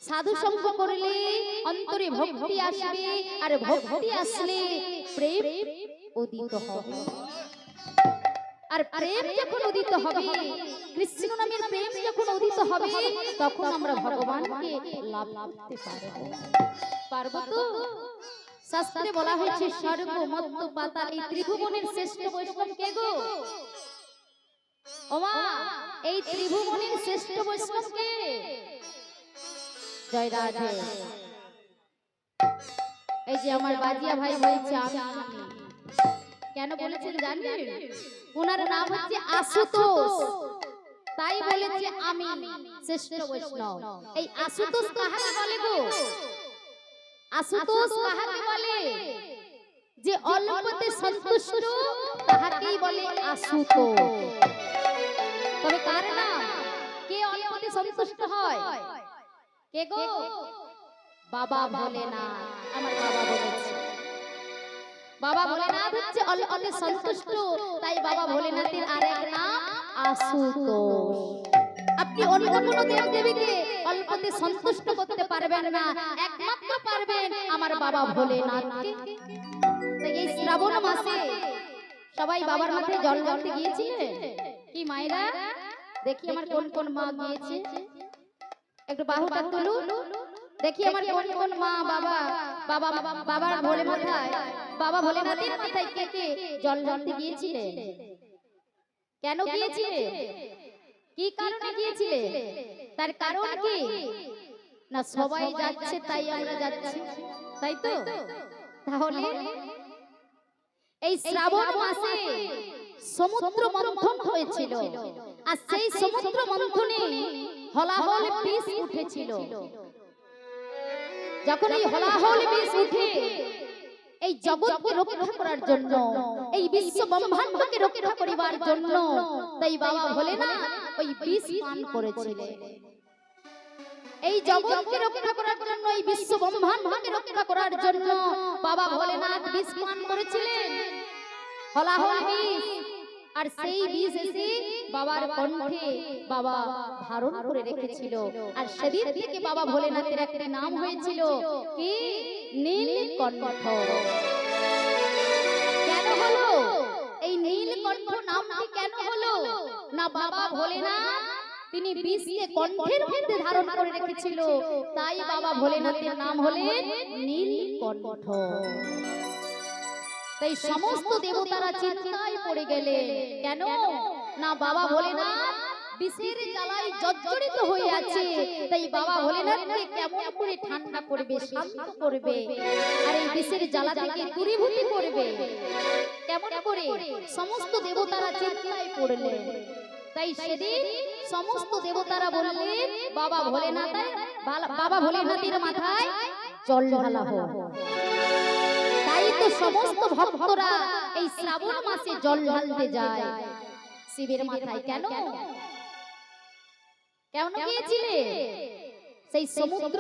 সাধু সঙ্গ করলে অন্তরে ভক্তি আসবে, আর ভক্তি আসলে প্রেম উদিত হবে। আর প্রেম যখন উদিত হবে, কৃষ্ণ নামের প্রেম যখন উদিত হবে, তখন আমরা ভগবানকে লাভ করতে পারবো। তো শাস্ত্রে বলা হয়েছে স্বর্গ মত্ত পাতাল এই ত্রিভুবনের শ্রেষ্ঠ বৈষ্ণব কে গো? ওমা, এই ত্রিভুবনের শ্রেষ্ঠ বৈষ্ণব কে? জয় রাধে। এই যে আমার বাজিয়া ভাই বলছে আমি, কেন বলেছেন জানেন? ওনার নাম হচ্ছে আশুতোষ, তাই বলেছে আমি শ্রেষ্ঠ বৈষ্ণব। এই আশুতোষ কাহাকে বলে গো? আশুতোষ কাহাকে বলে? যে অল্পতে সন্তুষ্ট তাহাকেই বলে আশুতোষ। তবে কার নাম? কে অল্পতে সন্তুষ্ট হয়? কে গো? বাবা ভোলেনাথ। আমার বাবা বলেছে বাবা ভোলেনাথ হচ্ছে অল্পতে সন্তুষ্ট, তাই বাবা ভোলেনাথের আরেক নাম আশুতোষ। আপনি অন্য কোনো দেব দেবীকে অল্পতে সন্তুষ্ট করতে পারবেন না, একমাত্র পারবেন আমার বাবা ভোলেনাথকে। তাই এই শ্রাবণ মাসে সবাই বাবার মাথায় জল ঢালতে গিয়েছিলেন কি মায়েরা? দেখি আমার কোন কোন মা গিয়েছে, একটু বাহুটা তুলুন দেখি আমার কোন কোন মা বাবা বাবার ভোলে মাথায়, বাবা ভোলেনাথের মাথায় কে কে জল ঢালতে গিয়েছিলেন? কেন গিয়েছিলেন? কি কারণে গিয়েছিলে? তার কারণ কি? না সবাই যাচ্ছে তাই আমরা যাচ্ছি, তাই তো? তাহলে এই শ্রাবণ মাসে সমুদ্র মন্থন হয়েছিল, আর সেই সমুদ্র মন্থনে হলাহল বিষ উঠেছিল। যখন এই হলাহল বিষ উঠে এই জগৎকে রক্ষা করার জন্য, এই বিশ্ব ব্রহ্মাণ্ডকে রক্ষা করিবার জন্য, তাই বাবা ভোলেনাথ ওই বিষ পান করেছিলেন। এই জগৎকে রক্ষা করার জন্য, এই বিশ্ব ব্রহ্মাণ্ডকে রক্ষা করার জন্য বাবা ভোলেনাথ বিষ পান করেছিলেন, হলাহল বিষ। আর সেই বিষ এসে বাবার কণ্ঠে বাবা ধারণ করে রেখেছিল, আর সেদিন থেকে বাবা ভোলেনাথের একটা নাম হয়েছিল কি? নীলকণ্ঠ। কেন হলো এই নীলকণ্ঠ নামটি? কেন হলো? না বাবা ভোলেনাথ তিনি বিষকে কণ্ঠের মধ্যে ধারণ করে রেখেছিল, তাই বাবা ভোলেনাথের নাম হলেন নীলকণ্ঠ। তাই সমস্ত দেবতারা চিন্তায় পড়ে গেলেন। কেন? না বাবা ভোলেনাথ বিষের জ্বালায় জর্জরিত হয়ে আছে, তাই বাবা ভোলেনাথকে কেমন করে ঠান্ডা করবে, শান্ত করবে, আর এই বিষের জ্বালা থেকে দূরীভূত করবে কেমন করে? সমস্ত দেবতারা চিন্তায় পড়লেন। তাই সেদিন সমস্ত দেবতারা বললেন বাবা ভোলেনাথের মাথায় জল ঢালা হোক। তাই তো সমস্ত ভক্তরা এই শ্রাবণ মাসে জল ঢালতে যায় শিবের মাথায়। কেন? কেমন গিয়েছিলে? সেই সমুদ্র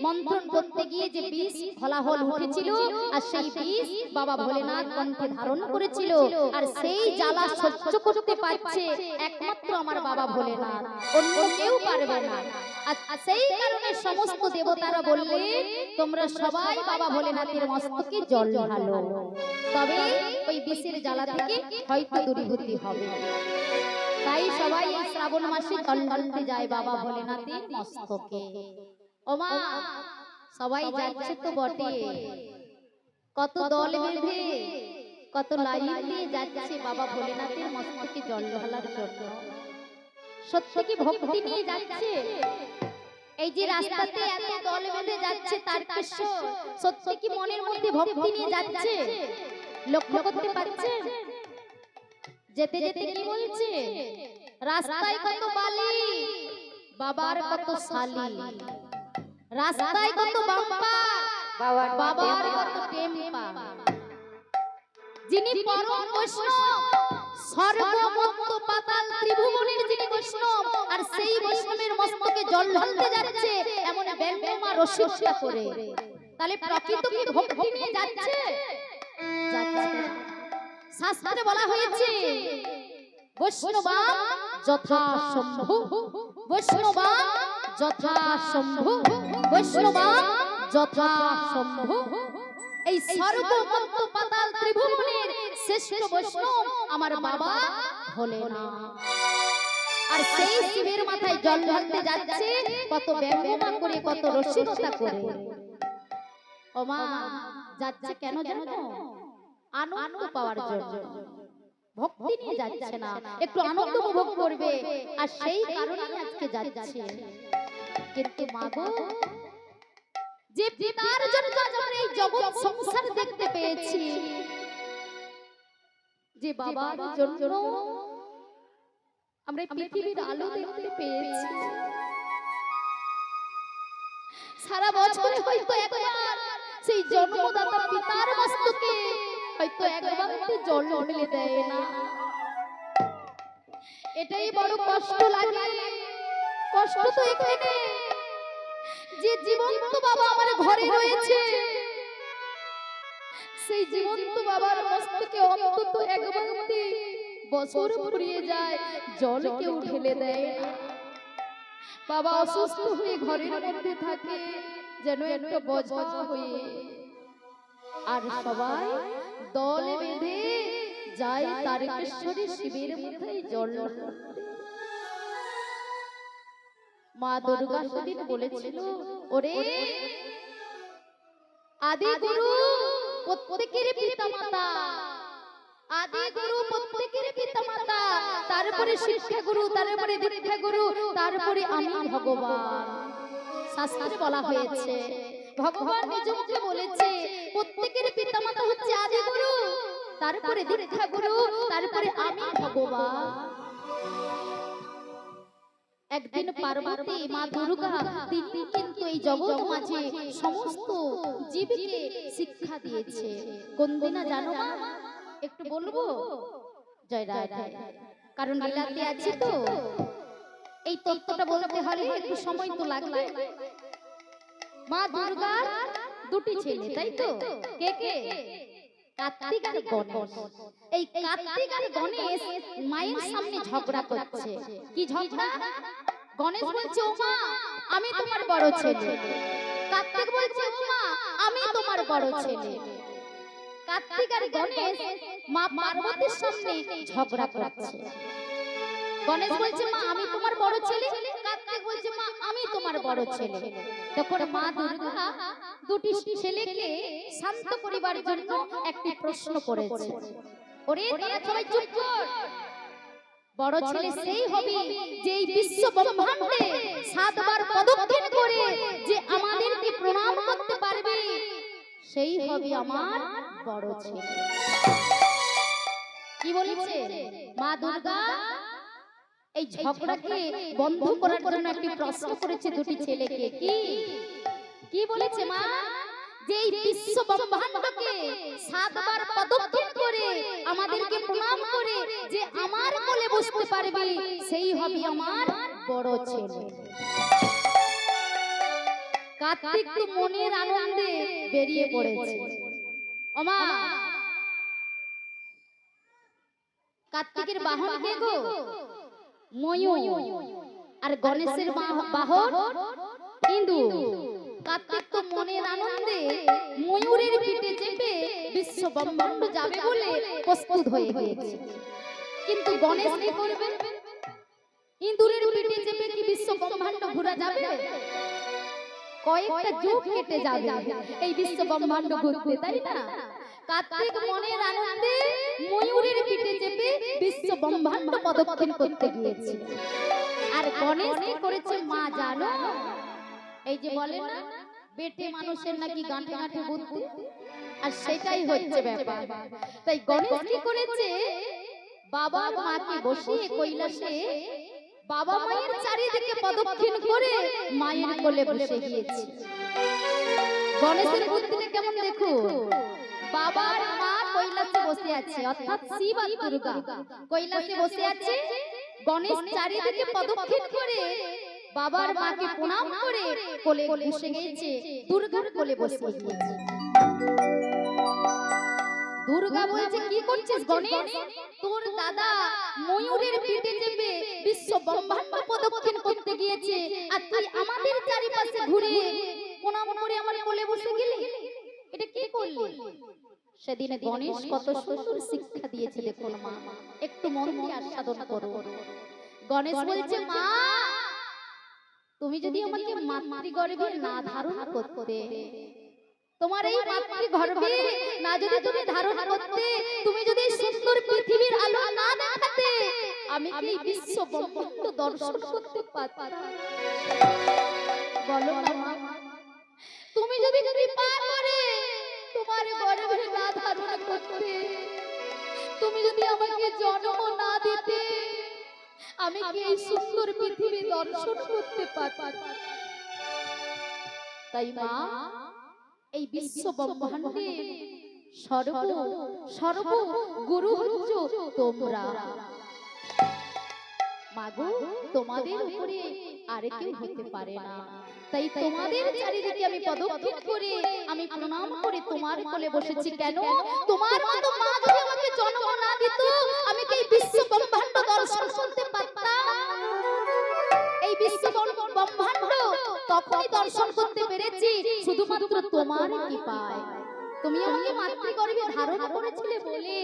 মন্থন করতে গিয়ে যে বিষ হলাহল উঠেছিল, আর সেই বিষ বাবা ভোলেনাথ কণ্ঠে ধারণ করেছিল, আর সেই জ্বালা সহ্য করতে পারছে একমাত্র আমার বাবা ভোলেনাথ, অন্য কেউ পারবে না। আর সেই কারণে সমস্ত দেবতারা বললেন তোমরা সবাই বাবা ভোলেনাথের মস্তকে জল ঢালো, তবে ওই বিষের জ্বালা থেকে হয়তো দূরীভূত হবে। তাই সবাই এই শ্রাবণ মাসে জল ঢালতে যায় বাবা ভোলেনাথের মস্তকে। ওমা, সবাই যাচ্ছে তো বটে, কত দল বেঁধে কত লাইন দিয়ে যাচ্ছে বাবা ভোলেনাথের মস্তকে জল ঢালার জন্য। সত্যি কি ভক্তি নিয়ে যাচ্ছে? এই যে রাস্তাতে এত দল বেঁধে যাচ্ছে তার কাছে সত্যি কি মনের মধ্যে ভক্তি নিয়ে যাচ্ছে? লক্ষ্য করতে পারছেন? যেতে যেতে কি বলছে? রাস্তায় কত বালি, বাবার কত শালি, রাস্তায় কত বাম্পার, বাবার কত টেম্পা। যিনি পরম বৈষ্ণব, সর্বমত্ত পাতাল ত্রিভুবনের যিনি বৈষ্ণব, আর সেই বৈষ্ণবের মস্তকে জল ঢালতে যাচ্ছে এমন ব্যঙ্গমা রসিকতা করে, তাহলে প্রকৃত কি ভক্তি নিয়ে যাচ্ছে? শাস্ত্রে বলা হয়েছে বৈষ্ণবা যথা সম্ভব, বৈষ্ণবা যথা শম্ভু, বৈষ্ণবা যথা শম্ভু। এই স্বর্গ মর্ত্য পাতাল ত্রিভুবনের শ্রেষ্ঠ বৈষ্ণব আমার বাবা ভোলেনাথ। আর সেই শিবের মাথায় জল ঢালতে যাচ্ছে কত ব্যঙ্গমা করে, কত রসিকতা করে। ও মা, যাচ্ছে কেন জানো? আনন্দ পাওয়ার জন্য, ভক্তি নিয়ে যাচ্ছে না, একটু আনন্দ উপভোগ করবে, আর সেই কারণেই আজকে যাচ্ছে। কিন্তু মা গো, যে পিতার জন্য আমরা এই জগৎ সংসার দেখতে পেয়েছি, যে বাবার জন্য আমরা পৃথিবীর আলো দেখতে পেয়েছি, সারা বছরে হয়তো একবার সেই জন্মদাতা পিতার মস্তকে হয়তো একবার জল ঢেলে দেয় না। এটাই বড় কষ্ট লাগে। কষ্ট তো এখানে যে জীবন্ত বাবা আমার ঘরে রয়েছে, সেই জীবন্ত বাবার মস্তকে অন্তত একবার বছর ফুরিয়ে যায়, জল কেউ ঢেলে দেয় না। বাবা অসুস্থ হয়ে ঘরের মধ্যে থাকে যেন একটা বোঝা হয়ে, আর সবাই দল বেঁধে যায় তারকেশ্বরী শিবের মাথায় জল ঢালতে। মা দুর্গা সেদিন বলেছিল, ওরে আদি গুরু প্রত্যেকের পিতা মাতা, আদি গুরু প্রত্যেকের পিতা মাতা, তারপরে শিক্ষা গুরু, তারপরে দীক্ষা গুরু, তারপরে আমি ভগবান। শাস্ত্রে বলা হয়েছে, ভগবান নিজ মুখে বলেছে প্রত্যেকের পিতা মাতা হচ্ছে আদি গুরু, তারপরে দীক্ষা গুরু, তারপরে আমি ভগবান। একদিন পার্বতী মা দুর্গা তিনি কিন্তু এই জগৎ মাঝে সমস্ত জীবকে শিক্ষা দিয়েছে। কোন দিনা জানো মা? একটু বলবো? জয় রাধা। কারণ লীলাতে আছি তো, এই তত্ত্বটা বলতে হলে একটু সময় তো লাগবে। মা দুর্গার দুটি ছেলে, তাই তো? কে কে? কার্তিক আর গণেশ। এই কার্তিক আর গণেশ মায়ের সামনে ঝগড়া করছে। কি ঝগড়া? গণেশ বলছে, ও মা আমি তোমার বড় ছেলে। কার্তিক বলছে, ও মা আমি তোমার বড় ছেলে। কার্তিক আর গণেশ মা পার্বতীর সামনে ঝগড়া করছে। গণেশ বলছে, মা আমি তোমার বড় ছেলে। কার্তিক বলছে, মা আমি তোমার বড় ছেলে। তখন মা দুর্গা দুটি ছেলেকে শান্ত করিবার জন্য একটি প্রশ্ন করেছে। ওরে তোরা সবাই চুপ কর। বড় ছেলে সেই হবে যে এই বিশ্ব ব্রহ্মাণ্ডে 7 বার প্রদক্ষিণ করে যে আমাদেরকে প্রণাম করতে পারবে, সেই হবে আমার বড় ছেলে। কি বলেছে মা দুর্গা? এই ঝগড়াকে বন্ধ করার জন্য একটি প্রশ্ন করেছে দুটি ছেলেকে। কি বলেছে মা? যে এই বিশ্ব ব্রহ্মাণ্ডকে 7 বার প্রদক্ষিণ করে আমাদেরকে প্রণাম করে যে আমার কোলে বসতে পারবে, সেই হবে আমার বড় ছেলে। কার্তিক তো মনের আনন্দে বেরিয়ে পড়েছে। ও মা, কার্তিকের বাহন কে গো? ময়ূর। আর গণেশের বাহন ইঁদুর। কার্তিক তো মনের আনন্দে ময়ূরের পিঠে চেপে বিশ্ব ব্রহ্মাণ্ড যাবে বলে প্রস্তুত হয়ে গিয়েছে। কিন্তু গণেশ কি করবে? ইঁদুরের পিঠে চেপে কি বিশ্ব ব্রহ্মাণ্ড ঘোরা যাবে? কয়েকটা যুগ কেটে যাবে এই বিশ্ব ব্রহ্মাণ্ড ঘুরতে, তাই না? কার্তিক মনের আনন্দে ময়ূরের পিঠে চেপে বিশ্ব ব্রহ্মাণ্ড প্রদক্ষিণ করতে গিয়েছে। আর গণেশ কি করেছে মা জানো? এই যে বলে না বেটে মানুষের নাকি গাঁঠে গাঁঠে বুদ্ধি, আর সেটাই হচ্ছে ব্যাপার। তাই গণেশ কি করেছে? বাবা মাকে বসিয়ে কৈলাসে বাবা মায়ের চারিদিকে প্রদক্ষিণ করে মায়ের কোলে বসে গিয়েছে। গণেশের বুদ্ধিটা কেমন দেখো। বাবার মা কৈলাসে বসে আছে, অর্থাৎ শিব আর দুর্গা কৈলাসে বসে আছে। গণেশ চারিদিকে প্রদক্ষিণ করে বাবার মাকে প্রণাম করে কোলে বসে গিয়েছে, দুর্গার কোলে বসে গিয়েছে। দুর্গা বলছে, কি করছিস গণেশ? তোর দাদা ময়ূরের পিঠে চেপে বিশ্ব ব্রহ্মাণ্ড প্রদক্ষিণ করতে গিয়েছে, আর তুই আমাদের চারিপাশে ঘুরে প্রণাম করে আমার কোলে বসে গেলি, এটা কি করলি? সেদিন গণেশ কত সুন্দর শিক্ষা দিয়েছে দেখুন মা, একটু মন দিয়ে আস্বাদন করো। গণেশ বলছে, মা তুমি যদি আমাকে মাতৃগর্ভে না ধারণ করতে, তোমার এই মাতৃগর্ভে না যদি তুমি ধারণ করতে, তুমি যদি সুন্দর পৃথিবীর আলো না দেখাতে, আমি কি বিশ্ব ব্রহ্মাণ্ড দর্শন করতে পারতাম? বলো মা, তুমি যদি কৃপা করে তোমার গর্ভে না ধারণ করতে, তুমি যদি আমাকে জন্ম না দিতে, আমি কি এই সুন্দর পৃথিবী দর্শন করতে পারতাম? তাই মা, এই বিশ্ব ব্রহ্মাণ্ডে সর্ব গুরু হচ্ছ তোমরা। মাগো, তোমাদের উপরে আর কেউ হতে পারে না, তাই তোমাদের চারিদিকে আমি পদক্ষেপ করে আমি প্রণাম করে তোমার কোলে বসেছি। কেন? তোমার মতো মা যদি আমাকে জন্ম না দিত, আমি কি বিশ্ব ব্রহ্মাণ্ড দর্শন করতে পারতাম? এই বিশ্ব ব্রহ্মাণ্ড তখনই দর্শন করতে পেরেছি শুধুমাত্র তোমার কৃপায়। তুমি আমাকে মাতৃগর্ভে ধারণ করেছিলে বলে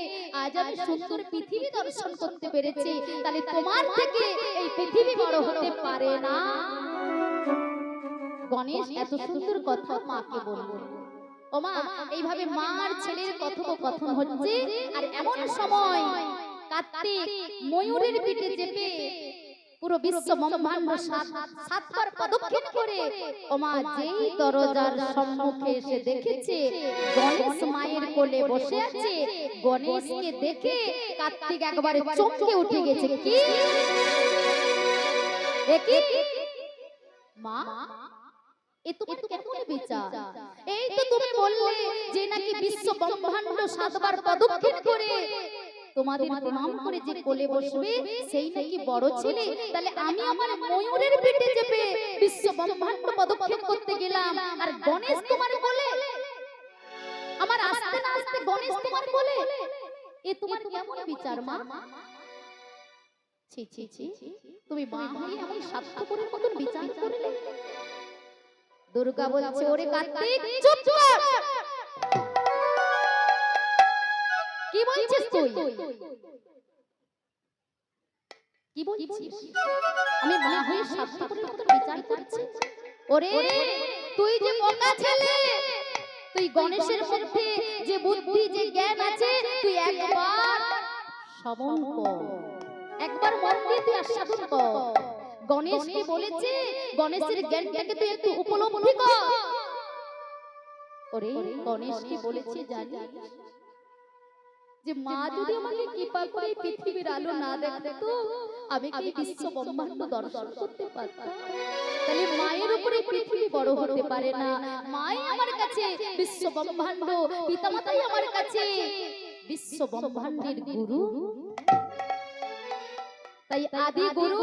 আজ আমি সুন্দর পৃথিবী দর্শন করতে পেরেছি, তাহলে তোমার থেকে এই পৃথিবী বড় হতে পারে না। গণেশ এত সুন্দর কথা মাকে বলল। ও মা, এইভাবে মা আর ছেলের কথোপকথন হচ্ছে, আর এমন সময় কার্তিক ময়ূরের পিঠে চেপে পুরো বিশ্ব ব্রহ্মাণ্ড সাতবার প্রদক্ষিণ করে ও মা যেই দরজার সম্মুখে এসে দেখেছে গণেশ মায়ের কোলে বসে আছে, গণেশকে দেখে কার্তিক একবারে চমকে উঠে গেছে। কি মা, এ তোমার কেমন বিচার? এই তো তুমি বললে যে নাকি বিশ্ব ব্রহ্মাণ্ড সাতবার প্রদক্ষিণ করে তোমাদের প্রণাম করে যে কোলে বসবে সেই নাকি বড় ছেলে, তাহলে আমি আমার ময়ূরের পিঠে চেপে বিশ্ব ব্রহ্মাণ্ড প্রদক্ষিণ করতে গেলাম, আর গণেশ তোমার কোলে, আমার আস্তে না আস্তে গণেশ তোমার কোলে, এ তোমার কেমন বিচার মা? ছি ছি ছি, তুমি মা হয়ে এমন স্বার্থপরের মতন বিচার করলে। দুর্গা বলছে, ওরে কার্তিক চুপ কর, কি বলছিস তুই? কি বলছিস? আমি মা হয়ে স্বার্থপরের মতন বিচার করছি? ওরে তুই যে বোকা ছেলে, তুই গণেশের মধ্যে যে বুদ্ধি যে জ্ঞান আছে তুই একবার শ্রবণ কর, একবার মন দিয়ে তুই আস্বাদন কর। গণেশ কি বলেছে, গণেশের জ্ঞানটাকে তুই একটু উপলব্ধি কর। ওরে গণেশ কি বলেছে জানিস? যে মা যদি আমাকে কৃপা করে পৃথিবীর আলো না দেখাতো, আমি কি বিশ্ব ব্রহ্মাণ্ড দর্শন করতে পারতাম? তাহলে মায়ের উপরে পৃথিবী বড় হতে পারে না, মাই আমার কাছে বিশ্ব ব্রহ্মাণ্ড, পিতামাতাই আমার কাছে বিশ্ব ব্রহ্মাণ্ডের গুরু। তাই আদি গুরু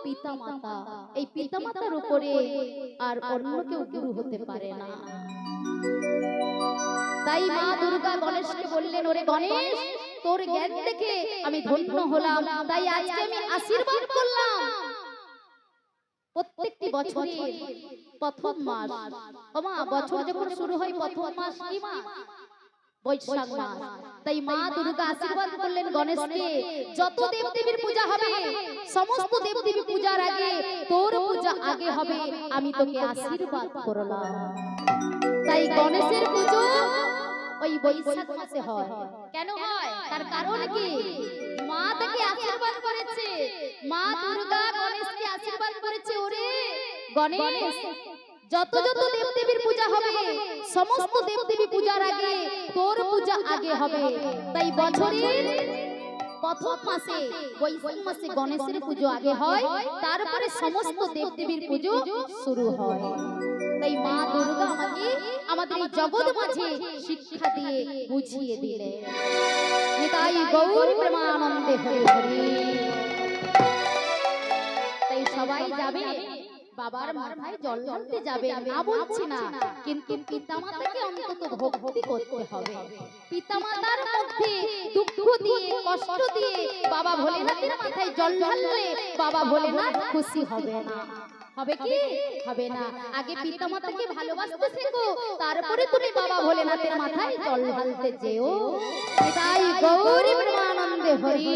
পিতামাতা, এই পিতামাতার উপরে আর অন্য কেউ গুরু হতে পারে না। তাই মা দুর্গা গণেশকে বললেন, ওরে গণেশ তোর জ্ঞান দেখে আমি ধন্য হলাম, তাই আজকে আমি আশীর্বাদ করলাম প্রত্যেকটি বছরের প্রথম মাস, ও মা বছর যখন শুরু হয় প্রথম মাস কি মাস? বৈশাখ মাস। তাই মা দুর্গা আশীর্বাদ করলেন গণেশকে, যত দেবদেবীর পূজা হবে সমস্ত দেবদেবী পূজার আগে তোর পূজা আগে হবে, আমি তোকে আশীর্বাদ করলাম। তাই গণেশের পুজো ওই বৈশাখ মাসে হয়। কেন হয়? তার কারণ কি? মা তাকে আশীর্বাদ করেছে, মা দুর্গা গণেশকে আশীর্বাদ করেছে, ওরে গণেশ যত যত দেবদেবীর পূজা হবে সমস্ত দেবদেবী পূজার আগে তোর পূজা আগে হবে। তাই বছরের প্রথম মাসে বৈশাখ মাসে গণেশের পুজো আগে হয়, তারপরে সমস্ত দেবদেবীর পুজো শুরু হয়। তাই মা দুর্গা আমাকে আমাদের এই জগৎ মাঝে শিক্ষা দিয়ে বুঝিয়ে দিলে। নিতাই গৌর প্রেমানন্দে হরি হরি। তাই সবাই যাবে বাবার মাথায় জল ঢালতে যাবে না বলছি না, কিন্তু পিতামাতাকে অন্তত ভক্তি করতে হবে। পিতামাতার মধ্যে দুঃখ দিয়ে কষ্ট দিয়ে বাবা ভোলেনাথের মাথায় জল ঢাললে বাবা ভোলেনাথ খুশি হবে না। হবে কি? হবে না। আগে পিতামাতাকে ভালোবাসতে শেখো, তারপরে তুমি বাবা ভোলেনাথের মাথায় জল ঢালতে যেও। তাই গৌরী প্রেমানন্দে হরি।